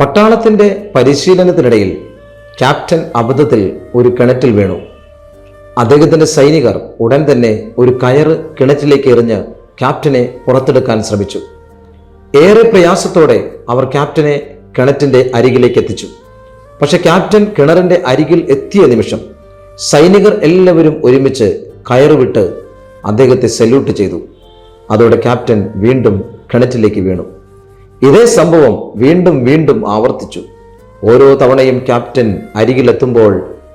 പട്ടാളത്തിന്റെ പരിശീലനത്തിനിടയിൽ captain അബദ്ധത്തിൽ ഒരു കിണറ്റിൽ വീണു. അദ്ദേഹത്തിന്റെ സൈനികർ ഉടൻ തന്നെ ഒരു കയറ് കിണറ്റിലേക്ക് എറിഞ്ഞ് ക്യാപ്റ്റനെ പുറത്തെടുക്കാൻ ശ്രമിച്ചു. ഏറെ പ്രയാസത്തോടെ അവർ ക്യാപ്റ്റനെ കിണറ്റിന്റെ അരികിലേക്ക് എത്തിച്ചു. പക്ഷെ ക്യാപ്റ്റൻ കിണറിന്റെ അരികിൽ എത്തിയ നിമിഷം സൈനികർ എല്ലാവരും ഒരുമിച്ച് കയറുവിട്ട് അദ്ദേഹത്തെ സല്യൂട്ട് ചെയ്തു. അതോടെ ക്യാപ്റ്റൻ വീണ്ടും കിണറ്റിലേക്ക് വീണു. ഇതേ സംഭവം വീണ്ടും വീണ്ടും ആവർത്തിച്ചു. ഓരോ തവണയും ക്യാപ്റ്റൻ അരികിലെത്തുമ്പോൾ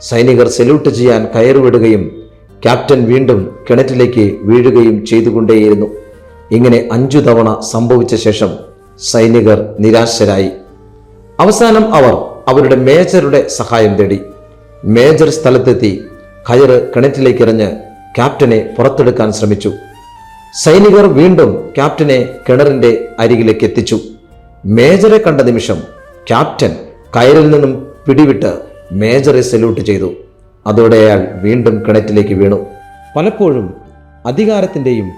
സൈനികർ സല്യൂട്ട് ചെയ്യാൻ കയറുവിടുകയും ക്യാപ്റ്റൻ വീണ്ടും കിണറ്റിലേക്ക് വീഴുകയും ചെയ്തുകൊണ്ടേയിരുന്നു. ഇങ്ങനെ 5 തവണ സംഭവിച്ച ശേഷം സൈനികർ നിരാശരായി. അവസാനം അവർ അവരുടെ മേജറുടെ സഹായം തേടി. മേജർ സ്ഥലത്തെത്തി കയറ് കിണറ്റിലേക്ക് എറിഞ്ഞ് ക്യാപ്റ്റനെ പുറത്തെടുക്കാൻ ശ്രമിച്ചു. സൈനികർ വീണ്ടും ക്യാപ്റ്റനെ കിണറിന്റെ അരികിലേക്ക് എത്തിച്ചു. മേജറെ കണ്ട നിമിഷം ക്യാപ്റ്റൻ കയറിൽ നിന്നും പിടിവിട്ട് മേജറെ സല്യൂട്ട് ചെയ്തു. അതോടെ അയാൾ വീണ്ടും കിണറ്റിലേക്ക് വീണു. പലപ്പോഴും അധികാരത്തിൻ്റെയും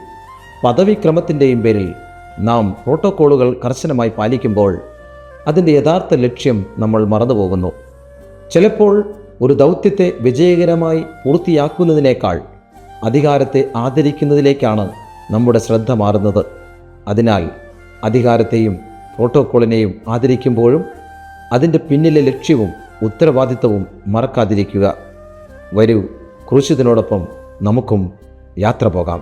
പദവിക്രമത്തിൻ്റെയും പേരിൽ നാം പ്രോട്ടോക്കോളുകൾ കർശനമായി പാലിക്കുമ്പോൾ അതിൻ്റെ യഥാർത്ഥ ലക്ഷ്യം നമ്മൾ മറന്നുപോകുന്നു. ചിലപ്പോൾ ഒരു ദൗത്യത്തെ വിജയകരമായി പൂർത്തിയാക്കുന്നതിനേക്കാൾ അധികാരത്തെ ആദരിക്കുന്നതിലേക്കാണ് നമ്മുടെ ശ്രദ്ധ മാറുന്നത്. അതിനാൽ അധികാരത്തെയും പ്രോട്ടോക്കോളിനെയും ആദരിക്കുമ്പോഴും അതിൻ്റെ പിന്നിലെ ലക്ഷ്യവും ഉത്തരവാദിത്തവും മറക്കാതിരിക്കുക. വരൂ, ക്രൂശിതനോടൊപ്പം നമുക്കും യാത്ര പോകാം.